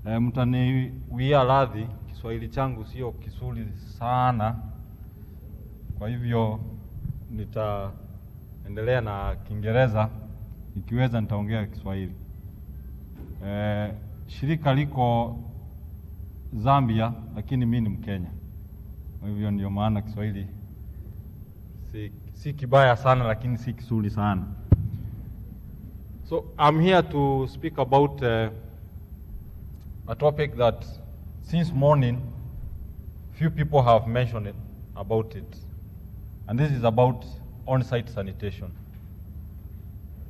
Mtaniwia radhi, Kiswahili changu sio kizuri sana, kwa hivyo nitaendelea na Kiingereza, ikiweza nitaongea Kiswahili. Shirika liko Zambia, lakini mimi ni Mkenya, kwa hivyo ndio maana Kiswahili si kibaya sana, lakini si kizuri sana. So I'm here to speak about a topic that since morning few people have mentioned about it, and this is about on-site sanitation.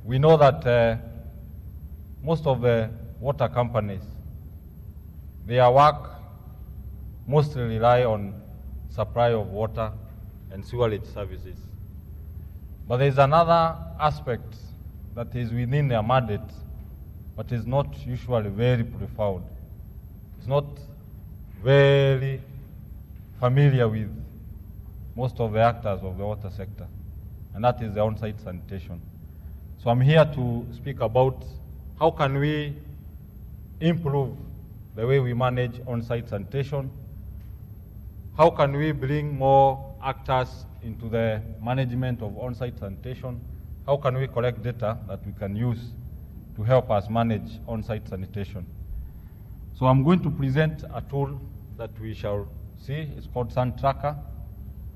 We know that most of the water companies, their work mostly rely on supply of water and sewerage services. But there is another aspect that is within their mandate, but is not usually very profound. It's not very familiar with most of the actors of the water sector, and that is the on-site sanitation. So I'm here to speak about how can we improve the way we manage on-site sanitation. How can we bring more actors into the management of on-site sanitation? How can we collect data that we can use to help us manage on-site sanitation? So I'm going to present a tool that we shall see. It's called Sani-Tracker.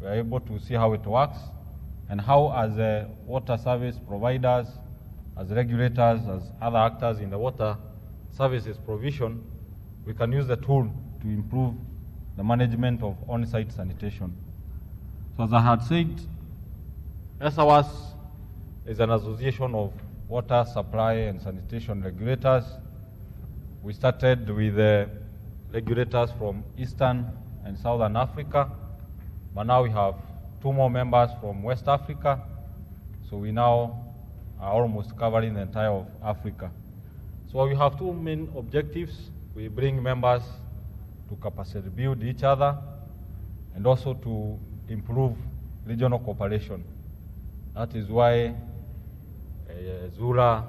We are able to see how it works and how, as water service providers, as regulators, as other actors in the water services provision, we can use the tool to improve the management of on-site sanitation. So as I had said, ESAWAS is an association of water supply and sanitation regulators. We started with regulators from Eastern and Southern Africa, but now we have 2 more members from West Africa, so we now are almost covering the entire of Africa. So we have 2 main objectives. We bring members to capacity build each other and also to improve regional cooperation. That is why EWURA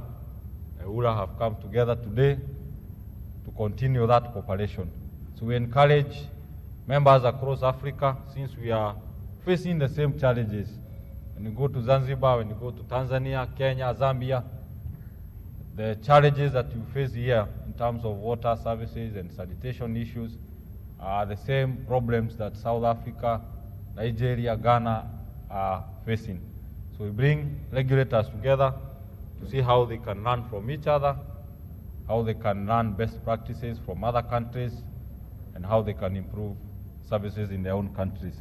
have come together today to continue that cooperation. So we encourage members across Africa, since we are facing the same challenges. When you go to Zanzibar, when you go to Tanzania, Kenya, Zambia, the challenges that you face here in terms of water services and sanitation issues are the same problems that South Africa, Nigeria, Ghana are facing. So we bring regulators together to see how they can learn from each other, how they can learn best practices from other countries, and how they can improve services in their own countries.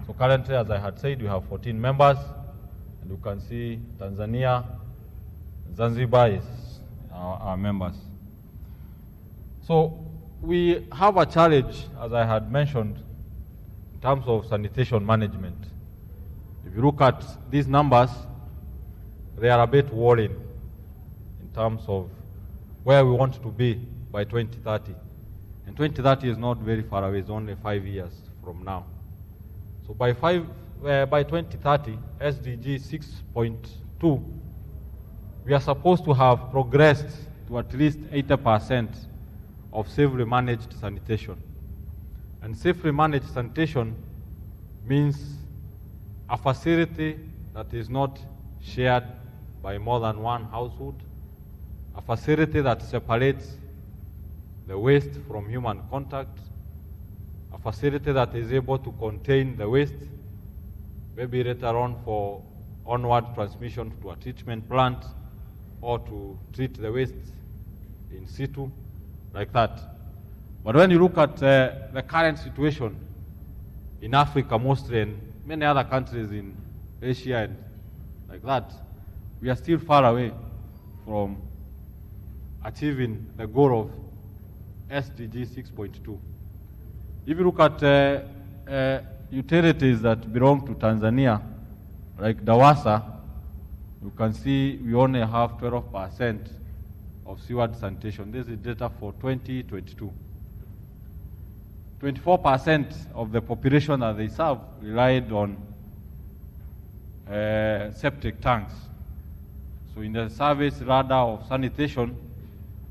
So currently, as I had said, we have 14 members, and you can see Tanzania, Zanzibar is our members. So we have a challenge, as I had mentioned, in terms of sanitation management. If you look at these numbers, they are a bit worrying in terms of where we want to be by 2030. And 2030 is not very far away, it's only 5 years from now. So by 2030, SDG 6.2, we are supposed to have progressed to at least 80% of safely managed sanitation. And safely managed sanitation means a facility that is not shared by more than one household, a facility that separates the waste from human contact, a facility that is able to contain the waste, maybe later on for onward transmission to a treatment plant or to treat the waste in situ, like that. But when you look at the current situation in Africa mostly and many other countries in Asia and like that, we are still far away from achieving the goal of SDG 6.2. If you look at utilities that belong to Tanzania, like DAWASA, you can see we only have 12% of sewerage sanitation. This is data for 2022. 24% of the population that they serve relied on septic tanks. So in the service radar of sanitation,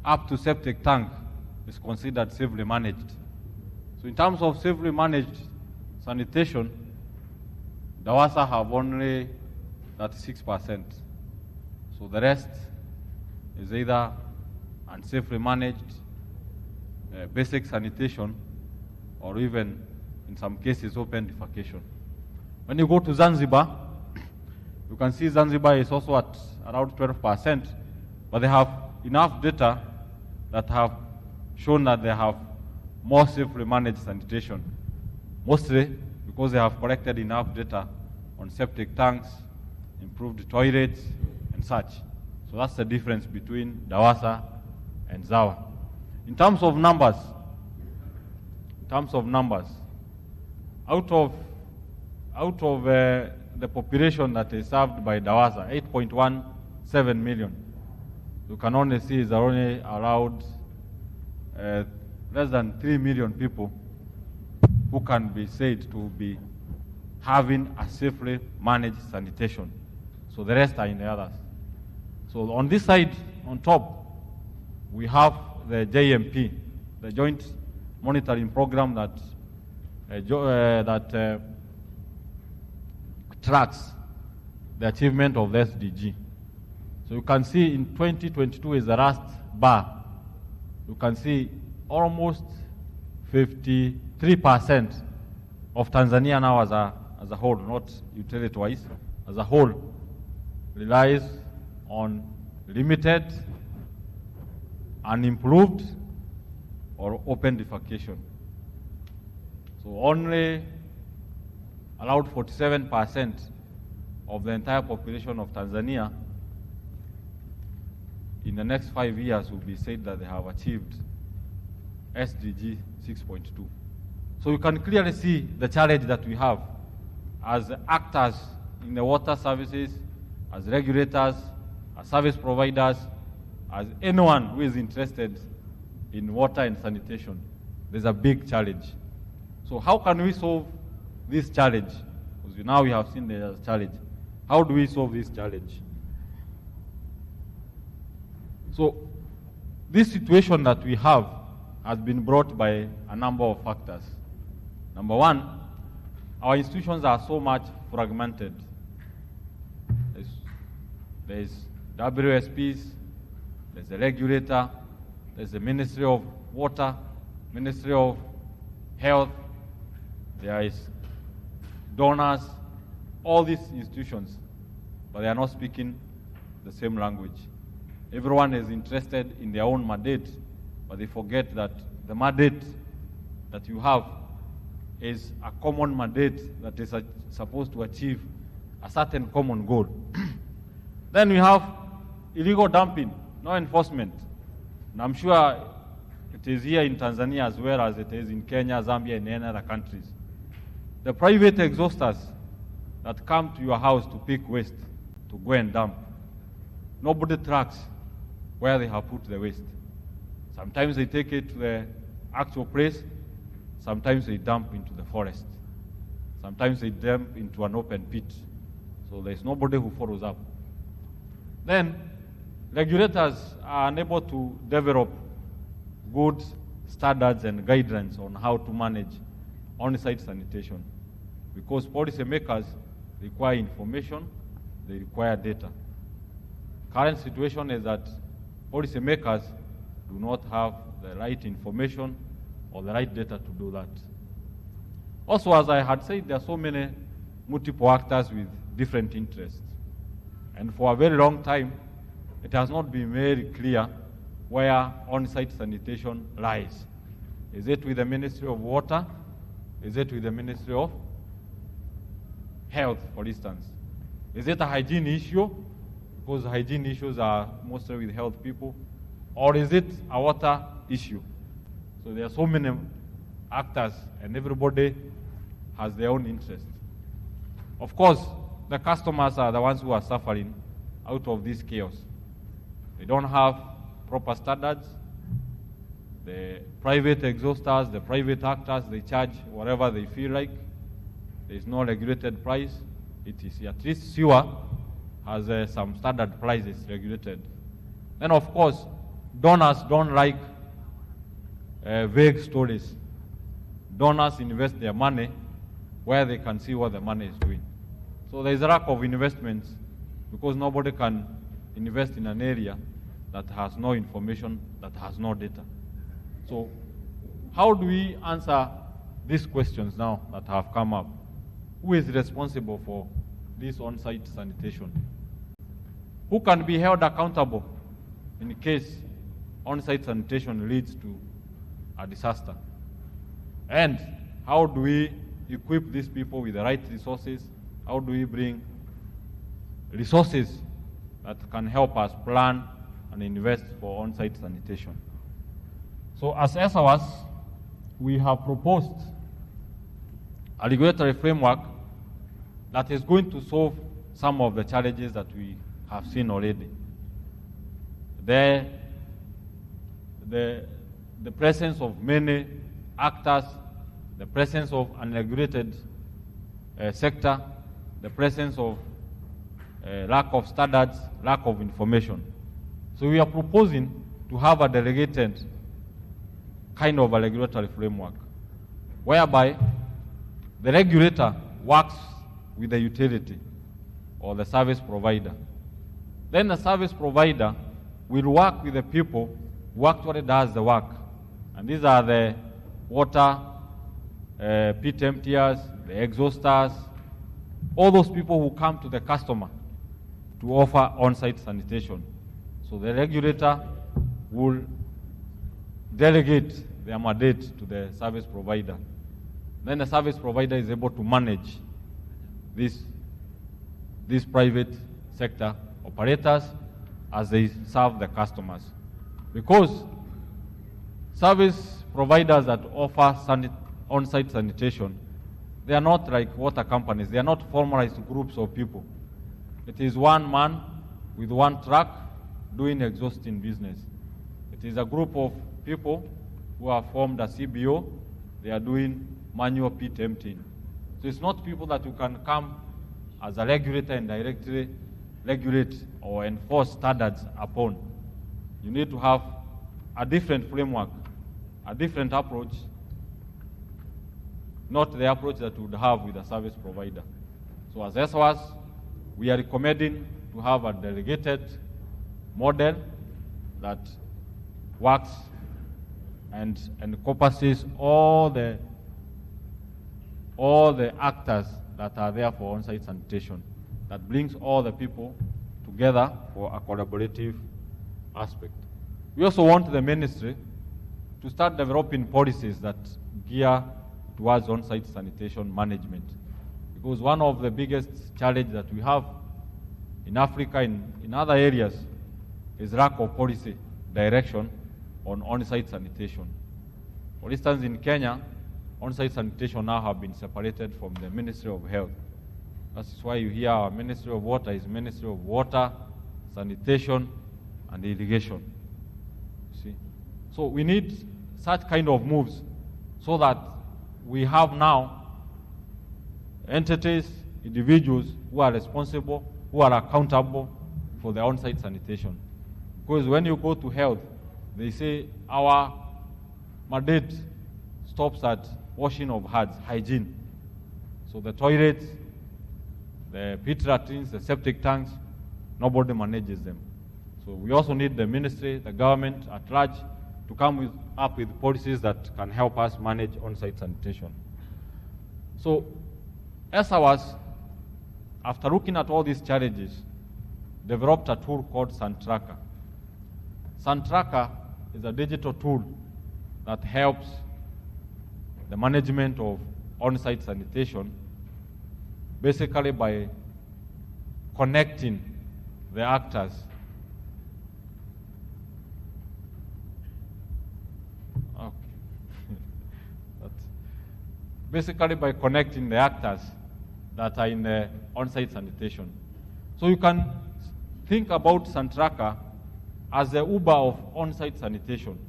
up to septic tank, is considered safely managed. So in terms of safely managed sanitation, DAWASA have only 36%. So the rest is either unsafely managed, basic sanitation, or even, in some cases, open defecation. When you go to Zanzibar, you can see Zanzibar is also at around 12%, but they have enough data that have shown that they have more safely managed sanitation, mostly because they have collected enough data on septic tanks, improved toilets, and such. So that's the difference between DAWASA and ZAWA. In terms of numbers, out of the population that is served by DAWASA, 8.17 million, you can only see is only around less than 3 million people who can be said to be having a safely managed sanitation. So the rest are in the others. So on this side, on top, we have the JMP, the Joint Monitoring Program that tracks the achievement of the SDG. So you can see in 2022 is the last bar. You can see almost 53% of Tanzania now as a whole, not utility-wise, as a whole, relies on limited, unimproved, or open defecation. So only around 47% of the entire population of Tanzania in the next 5 years will be said that they have achieved SDG 6.2. So you can clearly see the challenge that we have as actors in the water services, as regulators, as service providers, as anyone who is interested in water and sanitation. There's a big challenge. So how can we solve this challenge? Because now we have seen the challenge. How do we solve this challenge? So this situation that we have has been brought by a number of factors. Number one, our institutions are so much fragmented. There's WSPs, there's the regulator, there's the Ministry of Water, Ministry of Health, there is donors, all these institutions, but they are not speaking the same language. Everyone is interested in their own mandate, but they forget that the mandate that you have is a common mandate that is supposed to achieve a certain common goal. Then we have illegal dumping, no enforcement. And I'm sure it is here in Tanzania as well as it is in Kenya, Zambia, and any other countries. The private exhausters that come to your house to pick waste, to go and dump, nobody tracks where they have put the waste. Sometimes they take it to the actual place, sometimes they dump into the forest, sometimes they dump into an open pit. So there's nobody who follows up. Then regulators are unable to develop good standards and guidelines on how to manage on-site sanitation because policymakers require information, they require data. Current situation is that policymakers do not have the right information or the right data to do that. Also, as I had said, there are so many multiple actors with different interests. And for a very long time, it has not been very clear where on-site sanitation lies. Is it with the Ministry of Water? Is it with the Ministry of Health, for instance? Is it a hygiene issue? Because hygiene issues are mostly with health people. Or is it a water issue? So there are so many actors and everybody has their own interest. Of course, the customers are the ones who are suffering out of this chaos. They don't have proper standards. The private exhausters, the private actors, they charge whatever they feel like. There is no regulated price. It is at least sewer has some standard prices regulated. Then of course, donors don't like vague stories. Donors invest their money where they can see what the money is doing. So there is a lack of investments because nobody can invest in an area that has no information, that has no data. So how do we answer these questions now that have come up? Who is responsible for this on-site sanitation? Who can be held accountable in case on-site sanitation leads to a disaster? And how do we equip these people with the right resources? How do we bring resources that can help us plan and invest for on-site sanitation? So as ESAWAS, we have proposed a regulatory framework that is going to solve some of the challenges that we have seen already. The presence of many actors, the presence of unregulated sector, the presence of lack of standards, lack of information. So we are proposing to have a delegated kind of a regulatory framework, whereby the regulator works with the utility or the service provider. Then the service provider will work with the people who actually does the work. And these are the water, pit emptiers, the exhausters, all those people who come to the customer to offer on-site sanitation. So the regulator will delegate their mandate to the service provider. Then the service provider is able to manage these private sector operators as they serve the customers. Because service providers that offer on-site sanitation, they are not like water companies. They are not formalized groups of people. It is one man with one truck doing exhausting business. It is a group of people who have formed a CBO. They are doing manual pit emptying. So it's not people that you can come as a regulator and directly regulate or enforce standards upon. You need to have a different framework, a different approach, not the approach that you would have with a service provider. So as ESAWAS, we are recommending to have a delegated model that works and encompasses all the actors that are there for on-site sanitation, that brings all the people together for a collaborative aspect. We also want the ministry to start developing policies that gear towards on-site sanitation management. Because one of the biggest challenges that we have in Africa, in other areas, is lack of policy direction on on-site sanitation. For instance, in Kenya, on-site sanitation now have been separated from the Ministry of Health. That's why you hear our Ministry of Water is Ministry of Water, Sanitation, and Irrigation. See? So we need such kind of moves so that we have now entities, individuals who are responsible, who are accountable for the on-site sanitation. Because when you go to health, they say our mandate stops at washing of hands, hygiene. So the toilets, the pit latrines, the septic tanks, nobody manages them. So we also need the ministry, the government at large, to come up with policies that can help us manage on-site sanitation. So ESAWAS, after looking at all these challenges, developed a tool called Sani-Tracker. Sani-Tracker is a digital tool that helps the management of on-site sanitation, basically by connecting the actors. Okay. Basically by connecting the actors that are in the on-site sanitation. So you can think about Sani-Tracker as the Uber of on-site sanitation.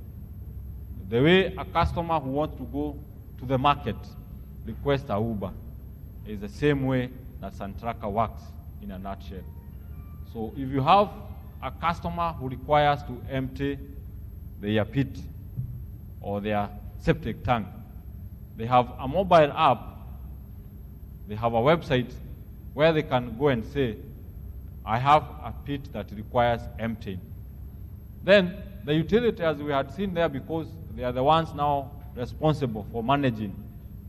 The way a customer who wants to go to the market requests a Uber is the same way that Sani-Tracker works in a nutshell. So if you have a customer who requires to empty their pit, or their septic tank. They have a mobile app, they have a website where they can go and say, I have a pit that requires emptying. Then the utility, as we had seen there, because they are the ones now responsible for managing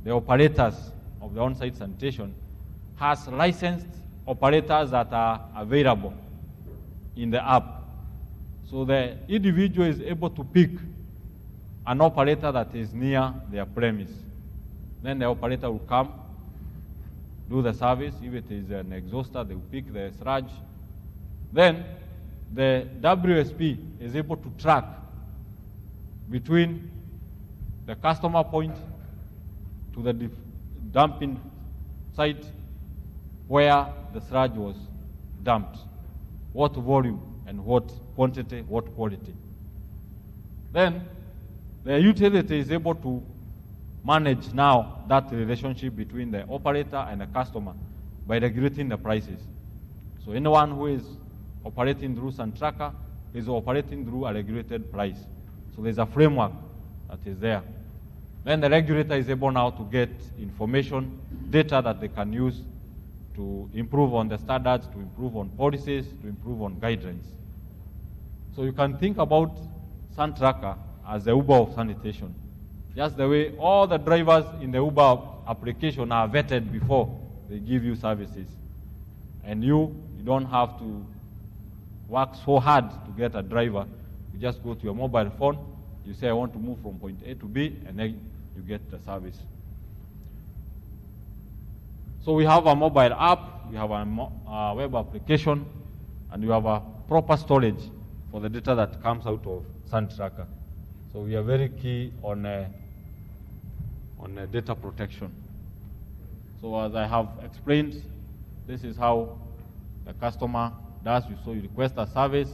the operators of the on-site sanitation, has licensed operators that are available in the app. So the individual is able to pick an operator that is near their premise. Then the operator will come, do the service. If it is an exhauster, they will pick the sludge. Then the WSP is able to track between the customer point to the dumping site where the sludge was dumped, what volume and what quantity, what quality. Then the utility is able to manage now that relationship between the operator and the customer by regulating the prices. So anyone who is operating through Sani-Tracker is operating through a regulated price. So there's a framework that is there. Then the regulator is able now to get information, data that they can use to improve on the standards, to improve on policies, to improve on guidelines. So you can think about Sani-Tracker as the Uber of sanitation. Just the way all the drivers in the Uber application are vetted before they give you services. And you don't have to work so hard to get a driver. You just go to your mobile phone, you say, I want to move from point A to B, and then you get the service. So we have a mobile app, we have a web application, and we have a proper storage for the data that comes out of Sani-Tracker. So we are very key on data protection. So as I have explained, this is how the customer does. So you request a service,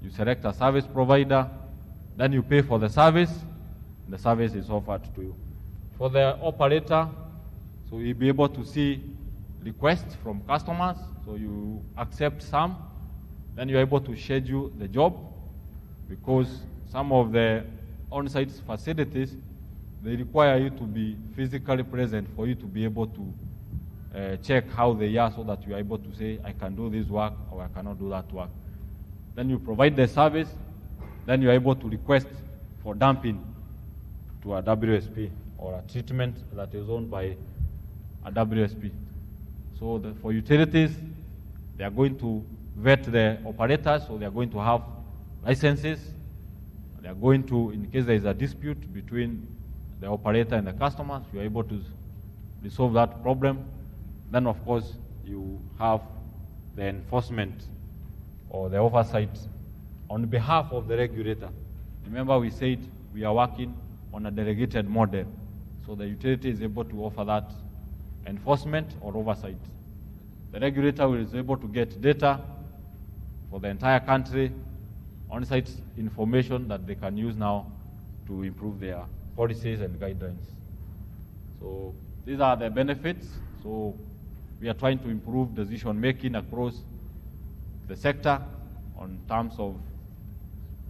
you select a service provider, then you pay for the service, and the service is offered to you. For the operator, so you'll be able to see requests from customers, so you accept some, then you're able to schedule the job, because some of the on-site facilities, they require you to be physically present for you to be able to check how they are, so that you are able to say, I can do this work or I cannot do that work. Then you provide the service, then you are able to request for dumping to a WSP or a treatment that is owned by a WSP. So for utilities, they are going to vet the operators, so they are going to have licenses. They are going to, in case there is a dispute between the operator and the customers, you are able to resolve that problem. Then, of course, you have the enforcement or the oversight on behalf of the regulator. Remember, we said we are working on a delegated model, so the utility is able to offer that enforcement or oversight. The regulator is able to get data for the entire country, on-site information that they can use now to improve their policies and guidelines. So these are the benefits. So we are trying to improve decision-making across the sector on terms of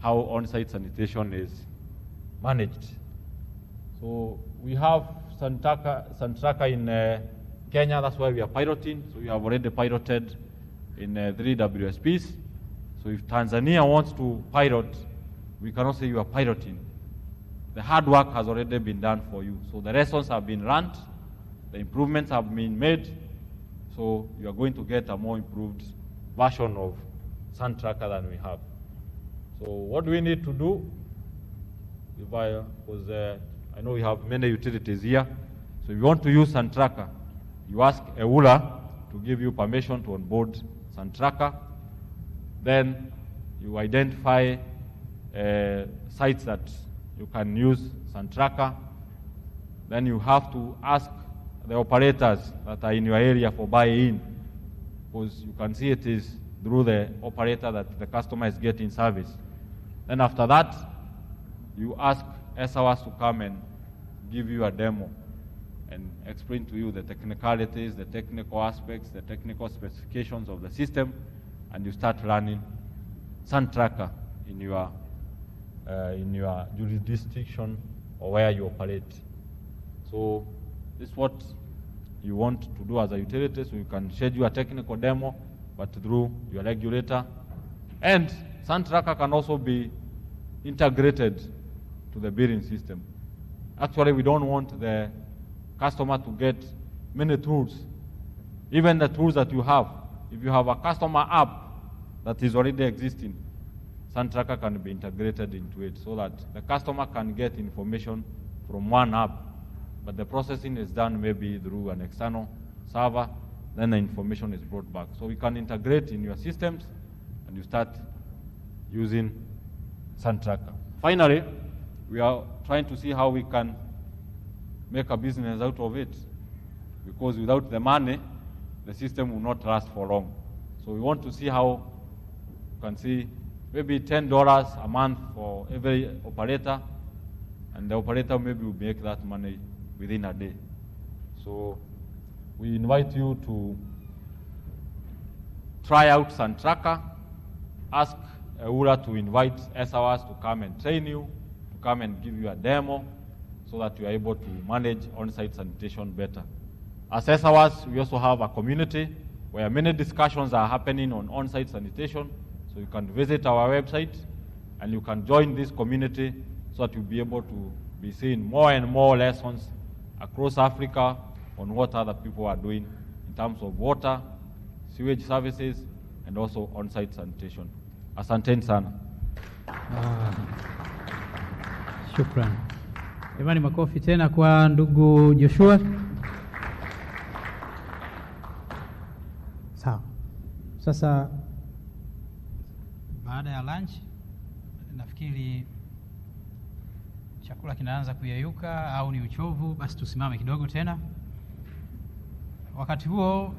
how on-site sanitation is managed. So we have Sani-Tracker in Kenya. That's why we are piloting. So we have already piloted in 3 WSPs. So if Tanzania wants to pilot, we cannot say you are piloting. The hard work has already been done for you. So the lessons have been learned, the improvements have been made, so you are going to get a more improved version of Sani-Tracker than we have. So what do we need to do? I know we have many utilities here. So if you want to use Sani-Tracker, you ask EWURA to give you permission to onboard Sani-Tracker. Then you identify sites that you can use Sani-Tracker. Then you have to ask the operators that are in your area for buy-in, because you can see it is through the operator that the customer is getting service. Then after that, you ask ESAWAS to come and give you a demo and explain to you the technicalities, the technical aspects, the technical specifications of the system, and you start running Sani-Tracker in your in your jurisdiction or where you operate. So this is what you want to do as a utility, so you can schedule a technical demo, but through your regulator. And Sani-Tracker can also be integrated to the billing system. Actually, we don't want the customer to get many tools. Even the tools that you have, if you have a customer app that is already existing, Sani-Tracker can be integrated into it so that the customer can get information from one app, but the processing is done maybe through an external server, then the information is brought back. So we can integrate in your systems and you start using Sani-Tracker. Finally, we are trying to see how we can make a business out of it, because without the money, the system will not last for long. So we want to see how you can see maybe $10 a month for every operator, and the operator maybe will make that money within a day. So we invite you to try out Sani-Tracker, ask EWURA to invite ESAWAS to come and train you, to come and give you a demo, so that you are able to manage on-site sanitation better. As ESAWAS, we also have a community where many discussions are happening on on-site sanitation. So you can visit our website and you can join this community so that you'll be able to be seeing more and more lessons across Africa on what other people are doing in terms of water, sewage services, and also on-site sanitation. Asanteni sana. Shukran. Jamani, makofi tena kwa ndugu Joshua. Sawa. Sasa baada ya lunch nafikiri chakula kinaanza kuyeyuka au ni uchovu, basi tusimame kidogo tena. Wakati huo